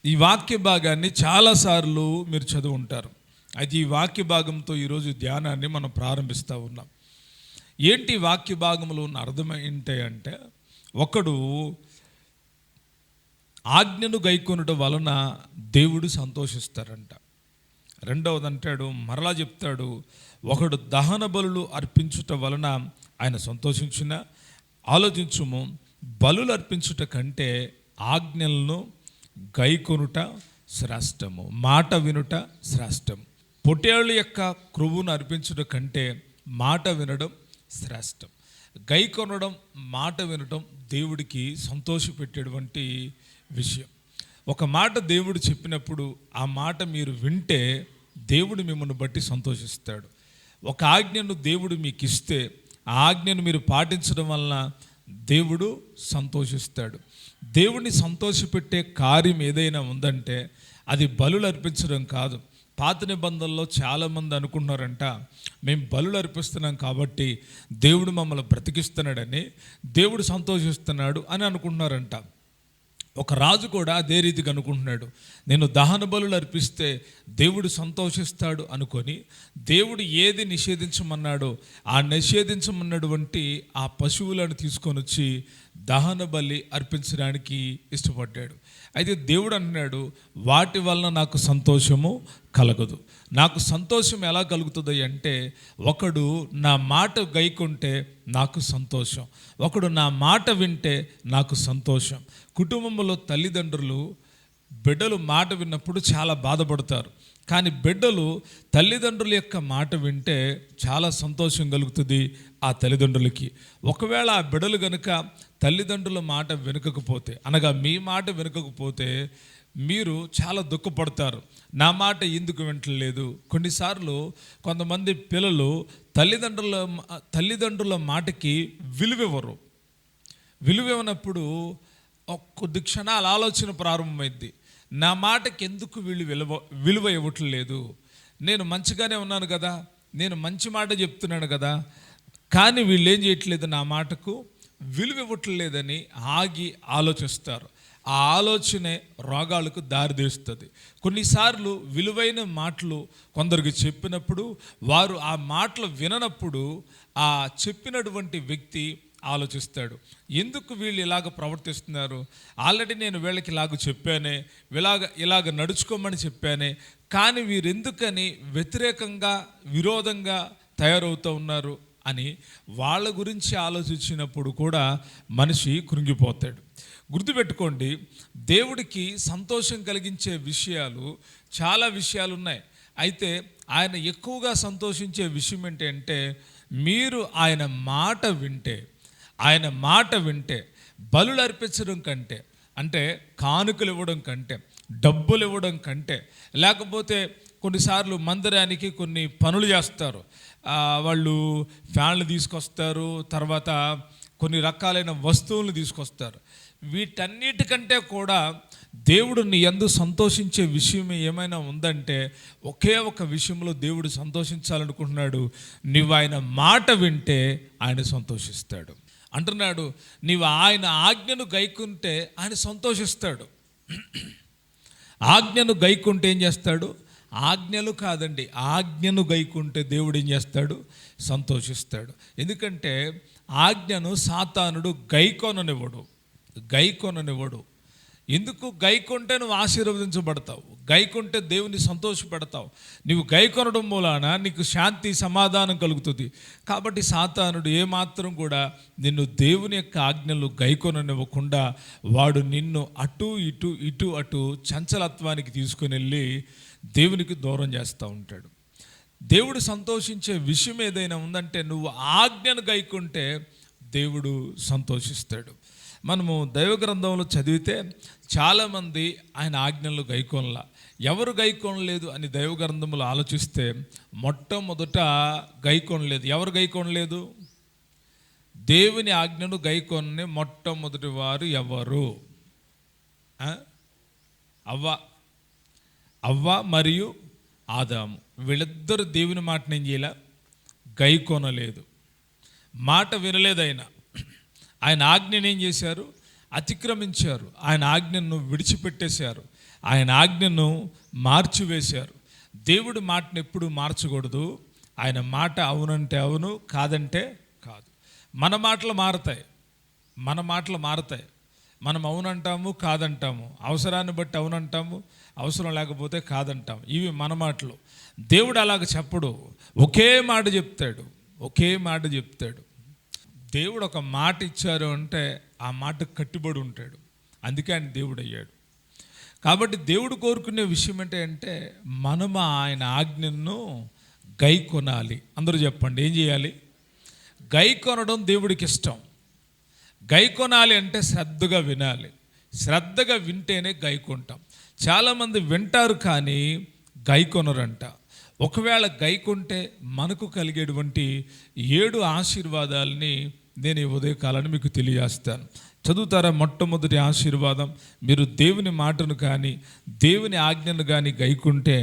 ఈ వాక్య భాగాన్ని చాలాసార్లు మీరు చదువు ఉంటారు. అయితే ఈ వాక్య భాగంతో ఈరోజు ధ్యానాన్ని మనం ప్రారంభిస్తూ ఉన్నాం. ఏంటి వాక్య భాగంలో ఉన్న అర్థం ఏంటి అంటే, ఒకడు ఆజ్ఞను గైకొనుట వలన దేవుడు సంతోషిస్తారంట. రెండవది అంటాడు, మరలా చెప్తాడు, ఒకడు దహన బలులు అర్పించుట వలన ఆయన సంతోషించిన. ఆలోచించుము, బలులు అర్పించుట కంటే ఆజ్ఞలను గైకొనుట శ్రేష్టము, మాట వినుట శ్రేష్టము. పొట్టేళ్ళ యొక్క క్రొవ్వును అర్పించుట కంటే మాట వినడం శ్రేష్టం. గైకొనడం, మాట వినడం దేవుడికి సంతోషపెట్టేటువంటి విషయం. ఒక మాట దేవుడు చెప్పినప్పుడు ఆ మాట మీరు వింటే దేవుడు మిమ్మల్ని బట్టి సంతోషిస్తాడు. ఒక ఆజ్ఞను దేవుడు మీకు ఇస్తే ఆ ఆజ్ఞను మీరు పాటించడం వలన దేవుడు సంతోషిస్తాడు. దేవుడిని సంతోషపెట్టే కార్యం ఏదైనా ఉందంటే అది బలులు అర్పించడం కాదు. పాత నిబంధనలో చాలామంది అనుకుంటున్నారంట, మేము బలులు అర్పిస్తున్నాం కాబట్టి దేవుడు మమ్మల్ని బ్రతికిస్తున్నాడని, దేవుడు సంతోషిస్తున్నాడు అని అనుకుంటున్నారంట. ఒక రాజు కూడా అదే రీతిగా అనుకుంటున్నాడు, నేను దహన బలులు అర్పిస్తే దేవుడు సంతోషిస్తాడు అనుకొని దేవుడు ఏది నిషేధించమన్నాడో ఆ నిషేధించమన్నటువంటి ఆ పశువులను తీసుకొని వచ్చి దహన బలి అర్పించడానికి ఇష్టపడ్డాడు. అయితే దేవుడు అన్నాడు, వాటి వలన నాకు సంతోషము కలగదు. నాకు సంతోషం ఎలా కలుగుతుంది అంటే, ఒకడు నా మాట గైకుంటే నాకు సంతోషం, ఒకడు నా మాట వింటే నాకు సంతోషం. కుటుంబంలో తల్లిదండ్రులు బిడ్డలు మాట విన్నప్పుడు చాలా బాధపడతారు, కానీ బిడ్డలు తల్లిదండ్రుల యొక్క మాట వింటే చాలా సంతోషం కలుగుతుంది ఆ తల్లిదండ్రులకి. ఒకవేళ ఆ బిడ్డలు కనుక తల్లిదండ్రుల మాట వినకపోతే, అనగా మీ మాట వినకపోతే మీరు చాలా దుఃఖపడతారు. నా మాట ఎందుకు వింటలేదు. కొన్నిసార్లు కొంతమంది పిల్లలు తల్లిదండ్రుల మాటకి విలువివ్వరు. విలువివ్వనప్పుడు కొద్ది క్షణాల ఆలోచన ప్రారంభమైంది, నా మాటకి ఎందుకు వీళ్ళు విలువ ఇవ్వట్లేదు. నేను మంచిగానే ఉన్నాను కదా, నేను మంచి మాట చెప్తున్నాను కదా, కానీ వీళ్ళు ఏం చేయట్లేదు, నా మాటకు విలువ ఇవ్వట్లేదని ఆగి ఆలోచిస్తారు. ఆ ఆలోచనే రోగాలకు దారితీస్తుంది. కొన్నిసార్లు విలువైన మాటలు కొందరికి చెప్పినప్పుడు వారు ఆ మాటలు విననప్పుడు ఆ చెప్పినటువంటి వ్యక్తి ఆలోచిస్తాడు, ఎందుకు వీళ్ళు ఇలాగ ప్రవర్తిస్తున్నారు, ఆల్రెడీ నేను వీళ్ళకి ఇలాగ చెప్పానే, ఇలాగ నడుచుకోమని చెప్పానే, కానీ వీరెందుకని వ్యతిరేకంగా విరోధంగా తయారవుతూ ఉన్నారు అని వాళ్ళ గురించి ఆలోచించినప్పుడు కూడా మనిషి కృంగిపోతాడు. గుర్తుపెట్టుకోండి, దేవుడికి సంతోషం కలిగించే విషయాలు చాలా విషయాలు ఉన్నాయి. అయితే ఆయన ఎక్కువగా సంతోషించే విషయం ఏంటంటే, మీరు ఆయన మాట వింటే బలులు అర్పించడం కంటే, అంటే కానుకలు ఇవ్వడం కంటే, డబ్బులు ఇవ్వడం కంటే, లేకపోతే కొన్నిసార్లు మందిరానికి కొన్ని పనులు చేస్తారు, వాళ్ళు ఫ్యాన్లు తీసుకొస్తారు, తర్వాత కొన్ని రకాలైన వస్తువులను తీసుకొస్తారు. వీటన్నిటికంటే కూడా దేవుడు నీ యందు సంతోషించే విషయం ఏమైనా ఉందంటే ఒకే ఒక విషయంలో దేవుడు సంతోషించాలనుకుంటున్నాడు, నీవు ఆయన మాట వింటే ఆయన సంతోషిస్తాడు అంటున్నాడు. నీవు ఆయన ఆజ్ఞను గైకుంటే ఆయన సంతోషిస్తాడు. ఆజ్ఞను గైకుంటే ఏం చేస్తాడు? ఆజ్ఞలు కాదండి, ఆజ్ఞను గైకుంటే దేవుడు ఏం చేస్తాడు? సంతోషిస్తాడు. ఎందుకంటే ఆజ్ఞను సాతానుడు గైకొననివ్వడు. ఎందుకు? గైకొంటే నువ్వు ఆశీర్వదించబడతావు, గైకొంటే దేవుని సంతోషపెడతావు. నువ్వు గైకొనడం మూలాన నీకు శాంతి సమాధానం కలుగుతుంది. కాబట్టి సాతానుడు ఏమాత్రం కూడా నిన్ను దేవుని యొక్క ఆజ్ఞలు గైకొననివ్వకుండా వాడు నిన్ను అటు చంచలత్వానికి తీసుకుని వెళ్ళి దేవునికి దూరం చేస్తూ ఉంటాడు. దేవుడు సంతోషించే విషయం ఏదైనా ఉందంటే నువ్వు ఆజ్ఞను గైకుంటే దేవుడు సంతోషిస్తాడు. మనము దైవ గ్రంథంలో చదివితే చాలామంది ఆయన ఆజ్ఞలు గైకొనలా. ఎవరు గైకొనలేదు అని దైవ గ్రంథంలో ఆలోచిస్తే మొట్టమొదట గైకొనలేదు. ఎవరు గైకొనలేదు? దేవుని ఆజ్ఞను గైకొనని మొట్టమొదటి వారు ఎవరు? అవ్వ మరియు ఆదాము. వీళ్ళిద్దరు దేవుని మాటను ఏం చేయలే? గైకొనలేదు, మాట వినలేదు. ఆయన ఆజ్ఞను ఏం చేశారు? అతిక్రమించారు. ఆయన ఆజ్ఞను విడిచిపెట్టేశారు. ఆయన ఆజ్ఞను మార్చివేశారు. దేవుడి మాటను ఎప్పుడు మార్చకూడదు. ఆయన మాట అవునంటే అవును, కాదంటే కాదు. మన మాటలు మారతాయి, మనం అవునంటాము, కాదంటాము, అవసరాన్ని బట్టి అవునంటాము, అవసరం లేకపోతే కాదంటాము. ఇవి మన మాటలు. దేవుడు అలాగ చెప్పడు, ఒకే మాట చెప్తాడు. దేవుడు ఒక మాట ఇచ్చారు అంటే ఆ మాటకు కట్టుబడి ఉంటాడు. అందుకే ఆయన దేవుడు అయ్యాడు. కాబట్టి దేవుడు కోరుకునే విషయం ఏంటంటే మనము ఆయన ఆజ్ఞను గైకొనాలి. అందరూ చెప్పండి, ఏం చేయాలి? గైకొనడం దేవుడికి ఇష్టం. గైకొనాలి అంటే శ్రద్ధగా వినాలి. శ్రద్ధగా వింటేనే గైకొంటాం. చాలామంది వింటారు కానీ గైకొనరంట. ఒకవేళ గైకొంటే మనకు కలిగేటువంటి 7 ఆశీర్వాదాలని నేను ఈ ఉదయకాలాన్ని మీకు తెలియజేస్తాను. చదువుతారా? మొట్టమొదటి ఆశీర్వాదం, మీరు దేవుని మాటను కానీ దేవుని ఆజ్ఞను కానీ గైకుంటే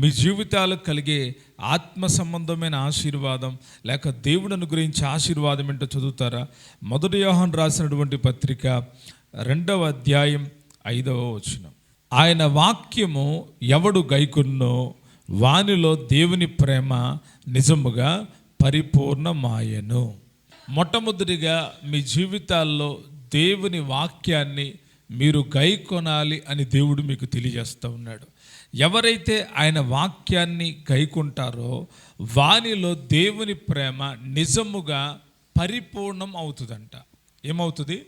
మీ జీవితాలకు కలిగే ఆత్మ సంబంధమైన ఆశీర్వాదం లేక దేవుడిని గురించి ఆశీర్వాదం ఏంటో చదువుతారా? 1 యోహాను రాసినటువంటి పత్రిక 2వ అధ్యాయం 5వ వచనం. ఆయన వాక్యము ఎవడు గైకొన్నో వానిలో దేవుని ప్రేమ నిజముగా పరిపూర్ణమాయెను. మొట్టమొదటిగా మీ జీవితాల్లో దేవుని వాక్యాన్ని మీరు గైకొనాలి అని దేవుడు మీకు తెలియజేస్తూ ఉన్నాడు. ఎవరైతే ఆయన వాక్యాన్ని గైకుంటారో వానిలో దేవుని ప్రేమ నిజముగా పరిపూర్ణం అవుతుందంట. ఏమవుతుంది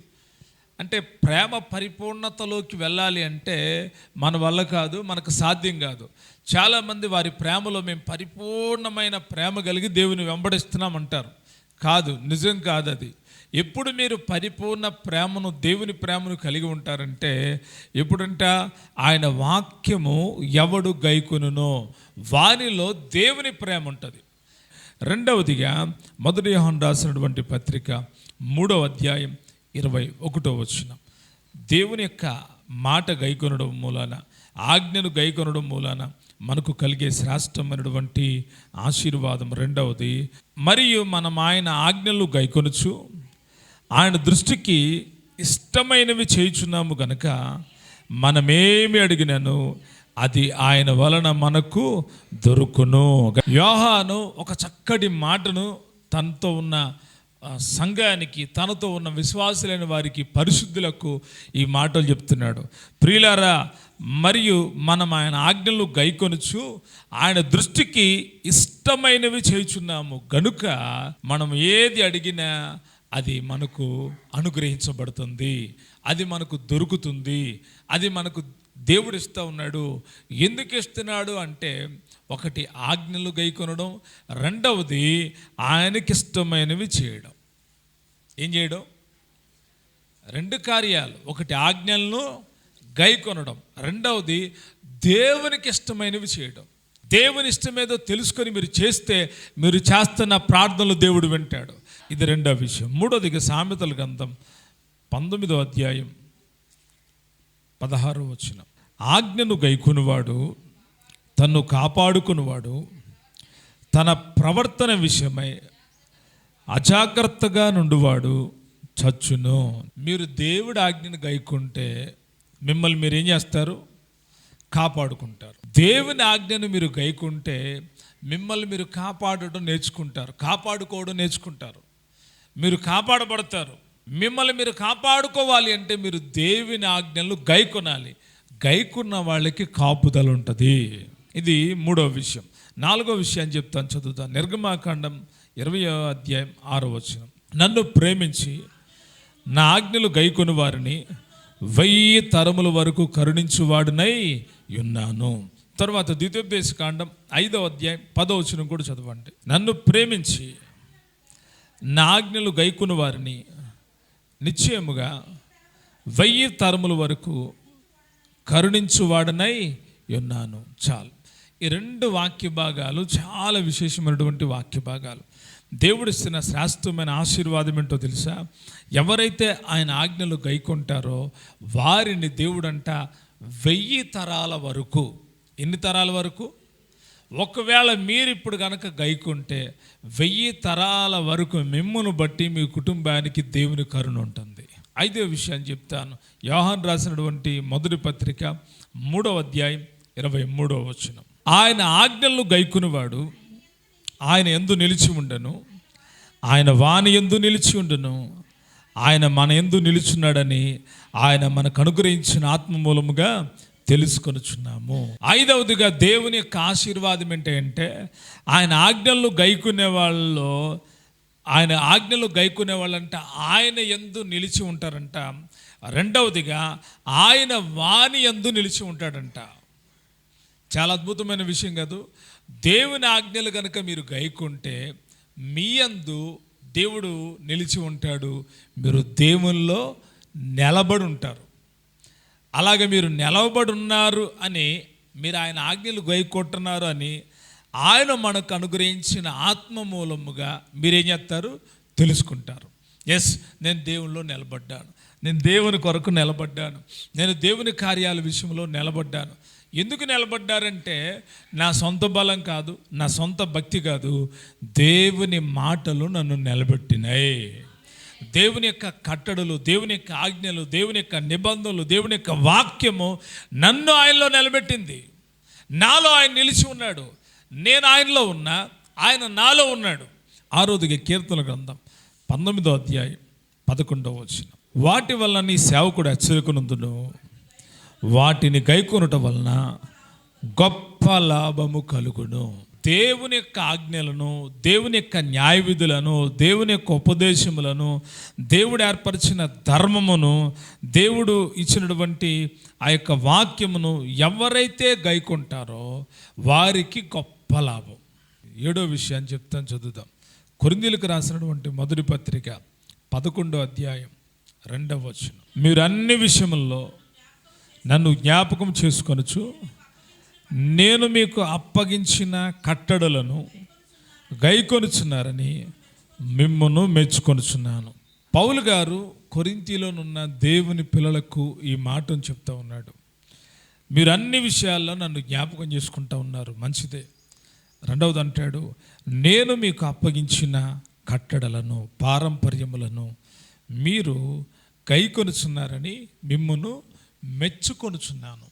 అంటే ప్రేమ పరిపూర్ణతలోకి వెళ్ళాలి అంటే మన వల్ల కాదు, మనకు సాధ్యం కాదు. చాలామంది వారి ప్రేమలో మేము పరిపూర్ణమైన ప్రేమ కలిగి దేవుని వెంబడిస్తున్నామంటారు. కాదు, నిజం కాదు అది. ఎప్పుడు మీరు పరిపూర్ణ ప్రేమను, దేవుని ప్రేమను కలిగి ఉంటారంటే ఎప్పుడంట ఆయన వాక్యము ఎవడు గైకొనునో వానిలో దేవుని ప్రేమ ఉంటుంది. రెండవదిగా 1 యోహాను రాసినటువంటి పత్రిక 3వ అధ్యాయం 21వ వచనం. దేవుని యొక్క మాట గైకొనడం మూలాన, ఆజ్ఞను గైకొనడం మూలాన మనకు కలిగే శ్రేష్టమైనటువంటి ఆశీర్వాదం రెండవది, మరియు మనం ఆయన ఆజ్ఞలు గైకొనుచు ఆయన దృష్టికి ఇష్టమైనవి చేయుచున్నాము గనక మనమేమి అడిగినను అది ఆయన వలన మనకు దొరుకును. యోహాను ఒక చక్కటి మాటను తనతో ఉన్న సంఘానికి, తనతో ఉన్న విశ్వాసులైన వారికి, పరిశుద్ధులకు ఈ మాటలు చెప్తున్నాడు. ప్రియులారా, మరియు మనం ఆయన ఆజ్ఞలు గైకొనుచు ఆయన దృష్టికి ఇష్టమైనవి చేయుచున్నాము గనుక మనం ఏది అడిగినా అది మనకు అనుగ్రహించబడుతుంది, అది మనకు దొరుకుతుంది, అది మనకు దేవుడు ఇస్తూ ఉన్నాడు. ఎందుకు ఇస్తున్నాడు అంటే ఒకటి ఆజ్ఞలు గైకొనడం, రెండవది ఆయనకి ఇష్టమైనవి చేయడం. ఏం చేయడం? 2 కార్యాలు. ఒకటి ఆజ్ఞలను గైకొనడం, రెండవది దేవునికి ఇష్టమైనవి చేయడం. దేవుని ఇష్టమేదో తెలుసుకొని మీరు చేస్తే మీరు చేస్తున్న ప్రార్థనలు దేవుడు వింటాడు. ఇది రెండవ విషయం. మూడవదిగా సామెతల గ్రంథం 19వ అధ్యాయం 16వ వచనం. ఆజ్ఞను గైకొనువాడు తన్ను కాపాడుకునివాడు తన ప్రవర్తన విషయమై అజాగ్రత్తగా నుండివాడు చచ్చును. మీరు దేవుడి ఆజ్ఞను గైకుంటే మిమ్మల్ని మీరు ఏం చేస్తారు? కాపాడుకుంటారు. దేవుని ఆజ్ఞను మీరు గైకుంటే మిమ్మల్ని మీరు కాపాడడం నేర్చుకుంటారు, కాపాడుకోవడం నేర్చుకుంటారు, మీరు కాపాడబడతారు. మిమ్మల్ని మీరు కాపాడుకోవాలి అంటే మీరు దేవుని ఆజ్ఞలు గైకొనాలి. గైకున్న వాళ్ళకి కాపుదల ఉంటుంది. ఇది మూడవ విషయం. నాలుగో విషయాన్ని చెప్తాను, చదువుతాను. నిర్గమాకాండం 20వ అధ్యాయం 6వ వచనం. నన్ను ప్రేమించి నా ఆజ్ఞలు గైకొని వారిని 1000 తరముల వరకు కరుణించువాడినై ఉన్నాను. తర్వాత ద్వితీయోపదేశకాండం 5వ అధ్యాయం 10వ వచనం కూడా చదవండి. నన్ను ప్రేమించి నా ఆజ్ఞలు గైకొని వారిని నిశ్చయముగా 1000 తరముల వరకు కరుణించువాడనై ఉన్నాను. చాలు. ఈ 2 వాక్య భాగాలు చాలా విశేషమైనటువంటి వాక్య భాగాలు. దేవుడు ఇస్తున్న శ్రేష్టమైన ఆశీర్వాదం ఏంటో తెలుసా? ఎవరైతే ఆయన ఆజ్ఞలు గైకొంటారో వారిని దేవుడంట 1000 తరాల వరకు. ఎన్ని తరాల వరకు? ఒకవేళ మీరు ఇప్పుడు కనుక గైకుంటే 1000 తరాల వరకు మిమ్మును బట్టి మీ కుటుంబానికి దేవుని కరుణ ఉంటుంది. ఐదో విషయాన్ని చెప్తాను. యోహాను రాసినటువంటి మొదటి పత్రిక 3వ అధ్యాయం 23వ వచనం. ఆయన ఆజ్ఞలను గైకొనువాడు ఆయన యందు నిలిచి ఉండను, ఆయన వాని యందు నిలిచి ఉండును, ఆయన మన యందు నిలుచున్నాడని ఆయన మనకు అనుగ్రహించిన ఆత్మ మూలముగా తెలుసుకొనుచున్నాము. ఐదవదిగా దేవుని యొక్క ఆశీర్వాదం ఏంటంటే ఆయన ఆజ్ఞలు గైకునే వాళ్ళలో, ఆయన ఆజ్ఞలు గైకునే వాళ్ళంట ఆయన యందు నిలిచి ఉంటారంట. రెండవదిగా ఆయన వాని యందు నిలిచి ఉంటాడంట. చాలా అద్భుతమైన విషయం కాదు. దేవుని ఆజ్ఞలు కనుక మీరు గైకుంటే మీ యందు దేవుడు నిలిచి ఉంటాడు, మీరు దేవునిలో నిలబడి ఉంటారు. అలాగే మీరు నిలబడి ఉన్నారు అని, మీరు ఆయన ఆజ్ఞలు గైకొంటున్నారు అని ఆయన మనకు అనుగ్రహించిన ఆత్మ మూలముగా మీరేం చేస్తారు, తెలుసుకుంటారు. ఎస్, నేను దేవునిలో నిలబడ్డాను, నేను దేవుని కొరకు నిలబడ్డాను, నేను దేవుని కార్యాల విషయంలో నిలబడ్డాను. ఎందుకు నిలబడ్డారంటే నా సొంత బలం కాదు, నా సొంత భక్తి కాదు, దేవుని మాటలు నన్ను నిలబెట్టినాయి. దేవుని యొక్క కట్టడలు, దేవుని యొక్క ఆజ్ఞలు, దేవుని యొక్క నిబంధనలు, దేవుని యొక్క వాక్యము నన్ను ఆయనలో నిలబెట్టింది. నాలో ఆయన నిలిచి ఉన్నాడు, నేను ఆయనలో ఉన్నా, ఆయన నాలో ఉన్నాడు. ఆరోదిగా కీర్తన గ్రంథం 19వ అధ్యాయం 11వ వచనం. వాటి వల్ల నీ సేవకుడు హెచ్చరికనందును, వాటిని గైకొనుట వలన గొప్ప లాభము కలుగును. దేవుని యొక్క ఆజ్ఞలను, దేవుని యొక్క న్యాయ విధులను, దేవుని యొక్క ఉపదేశములను, దేవుడు ఏర్పరిచిన ధర్మమును, దేవుడు ఇచ్చినటువంటి ఆ యొక్క వాక్యమును ఎవరైతే గైకొంటారో వారికి గొప్ప లాభం. 7వ విషయాన్ని చెప్తాను, చదువుదాం. కొరింథీయులకు రాసినటువంటి మొదటి పత్రిక 11వ అధ్యాయం 2వ వచనం. మీరు అన్ని విషయముల్లో నన్ను జ్ఞాపకం చేసుకొనుచు నేను మీకు అప్పగించిన కట్టడలను గైకొనుచున్నారని మిమ్మును మెచ్చుకొనుచున్నాను. పౌలు గారు కొరింథీలోనున్న దేవుని పిల్లలకు ఈ మాటను చెప్తా ఉన్నాడు. మీరు అన్ని విషయాల్లో నన్ను జ్ఞాపకం చేసుకుంటా ఉన్నారు, మంచిదే. రెండవది అంటాడు, నేను మీకు అప్పగించిన కట్టడలను, పారంపర్యములను మీరు గైకొనుచున్నారని మిమ్మును మెచ్చుకొనుచున్నాను.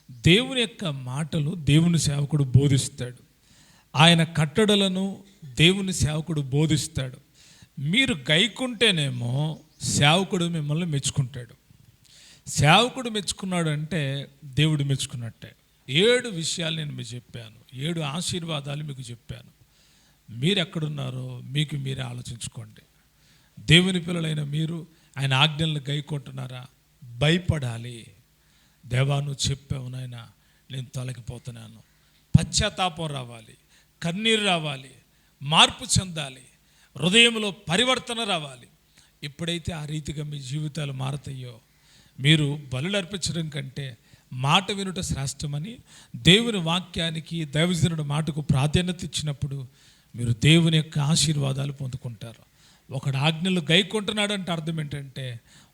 దేవుని యొక్క మాటలు దేవుని సేవకుడు బోధిస్తాడు, ఆయన కట్టడలను దేవుని సేవకుడు బోధిస్తాడు. మీరు గైకుంటేనేమో సేవకుడు మిమ్మల్ని మెచ్చుకుంటాడు. సేవకుడు మెచ్చుకున్నాడు అంటే దేవుడు మెచ్చుకున్నట్టే. 7 విషయాలు నేను మీకు చెప్పాను, 7 ఆశీర్వాదాలు మీకు చెప్పాను. మీరు ఎక్కడున్నారో మీకు మీరే ఆలోచించుకోండి. దేవుని పిల్లలైన మీరు ఆయన ఆజ్ఞలను గైకొంటున్నారా? భయపడాలి. దేవా నువ్వు చెప్పావు నాయనా, నేను తొలగిపోతున్నాను. పశ్చాత్తాపం రావాలి, కన్నీరు రావాలి, మార్పు చెందాలి, హృదయంలో పరివర్తన రావాలి. ఎప్పుడైతే ఆ రీతిగా మీ జీవితాలు మారతాయో, మీరు బలులు అర్పించడం కంటే మాట వినుట శ్రేష్టమని దేవుని వాక్యానికి, దైవజనుడి మాటకు ప్రాధాన్యత ఇచ్చినప్పుడు మీరు దేవుని యొక్క ఆశీర్వాదాలు పొందుకుంటారు. ఒకడు ఆజ్ఞలు గైకొంటున్నాడు అంటే అర్థం ఏంటంటే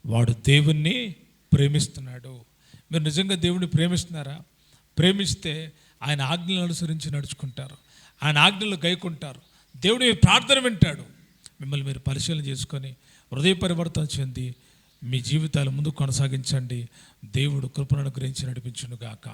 వాడు దేవుణ్ణి ప్రేమిస్తున్నాడు. మీరు నిజంగా దేవుడిని ప్రేమిస్తున్నారా? ప్రేమిస్తే ఆయన ఆజ్ఞలను అనుసరించి నడుచుకుంటారు, ఆయన ఆజ్ఞలు గైకుంటారు. దేవుడు మీ ప్రార్థన వింటాడు. మిమ్మల్ని మీరు పరిశీలన చేసుకొని హృదయ పరివర్తన చెంది మీ జీవితాలు ముందుకు కొనసాగించండి. దేవుడు కృపను అనుగ్రహించి నడిపించును గాక.